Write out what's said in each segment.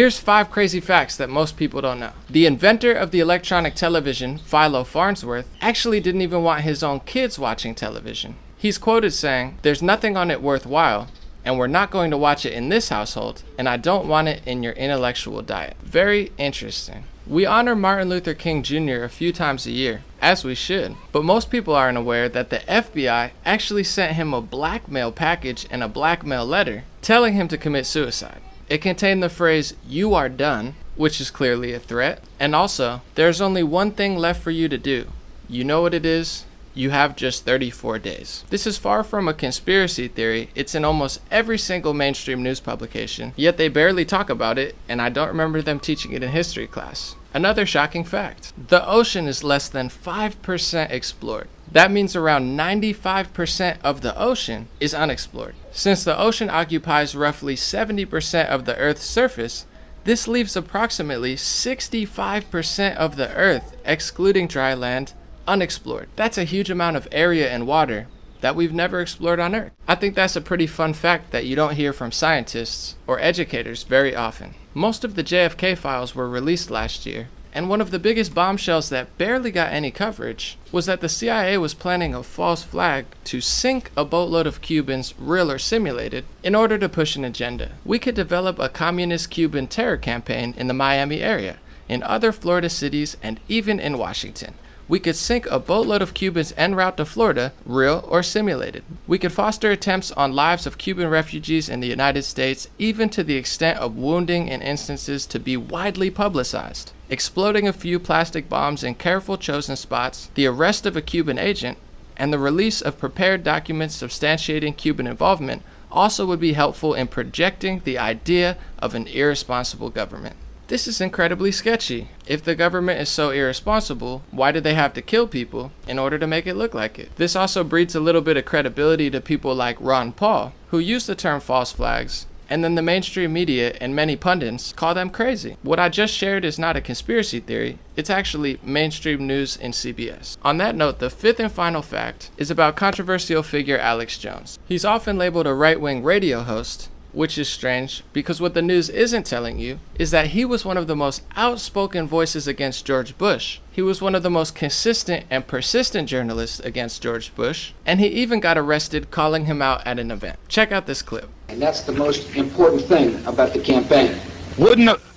Here's 5 crazy facts that most people don't know. The inventor of the electronic television, Philo Farnsworth, actually didn't even want his own kids watching television. He's quoted saying, "There's nothing on it worthwhile, and we're not going to watch it in this household, and I don't want it in your intellectual diet." Very interesting. We honor Martin Luther King Jr. a few times a year, as we should, but most people aren't aware that the FBI actually sent him a blackmail package and a blackmail letter telling him to commit suicide. It contained the phrase, "You are done," which is clearly a threat, and also, "There's only one thing left for you to do. You know what it is? You have just 34 days. This is far from a conspiracy theory. It's in almost every single mainstream news publication, yet they barely talk about it, and I don't remember them teaching it in history class. Another shocking fact. The ocean is less than 5% explored. That means around 95% of the ocean is unexplored. Since the ocean occupies roughly 70% of the Earth's surface, this leaves approximately 65% of the Earth, excluding dry land, unexplored. That's a huge amount of area and water that we've never explored on Earth. I think that's a pretty fun fact that you don't hear from scientists or educators very often. Most of the JFK files were released last year, and one of the biggest bombshells that barely got any coverage was that the CIA was planning a false flag to sink a boatload of Cubans, real or simulated, in order to push an agenda. We could develop a communist Cuban terror campaign in the Miami area, in other Florida cities, and even in Washington. We could sink a boatload of Cubans en route to Florida, real or simulated. We could foster attempts on lives of Cuban refugees in the United States, even to the extent of wounding in instances to be widely publicized. Exploding a few plastic bombs in careful chosen spots, the arrest of a Cuban agent, and the release of prepared documents substantiating Cuban involvement also would be helpful in projecting the idea of an irresponsible government. This is incredibly sketchy. If the government is so irresponsible, why did they have to kill people in order to make it look like it? This also breeds a little bit of credibility to people like Ron Paul, who use the term false flags, and then the mainstream media and many pundits call them crazy. What I just shared is not a conspiracy theory, it's actually mainstream news in CBS. On that note, the 5th and final fact is about controversial figure Alex Jones. He's often labeled a right-wing radio host, which is strange because what the news isn't telling you is that he was one of the most outspoken voices against George Bush. He was one of the most consistent and persistent journalists against George Bush, and he even got arrested calling him out at an event. Check out this clip. And that's the most important thing about the campaign.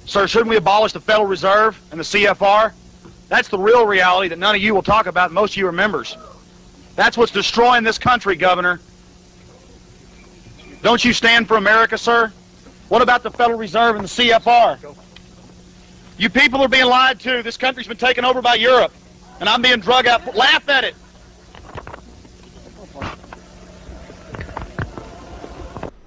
Shouldn't we abolish the Federal Reserve and the CFR? That's the real reality that none of you will talk about, and most of you are members. That's what's destroying this country, Governor. Don't you stand for America, sir? What about the Federal Reserve and the CFR? You people are being lied to. This country's been taken over by Europe, and I'm being drug out. Laugh at it.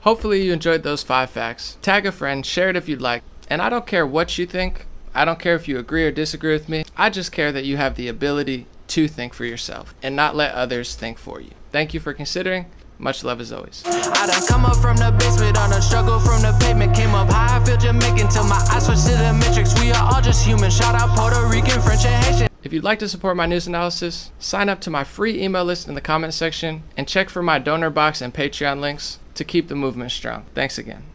Hopefully you enjoyed those 5 facts. Tag a friend, share it if you'd like, and I don't care what you think. I don't care if you agree or disagree with me. I just care that you have the ability to think for yourself and not let others think for you. Thank you for considering. Much love as always. I done come up from the basement, I done struggle from the pavement. Came up high, I feel Jamaican till my eyes switch to the matrix. We are all just human. Shout out Puerto Rican, French, and Haitian. If you'd like to support my news analysis, sign up to my free email list in the comment section and check for my donor box and Patreon links to keep the movement strong. Thanks again.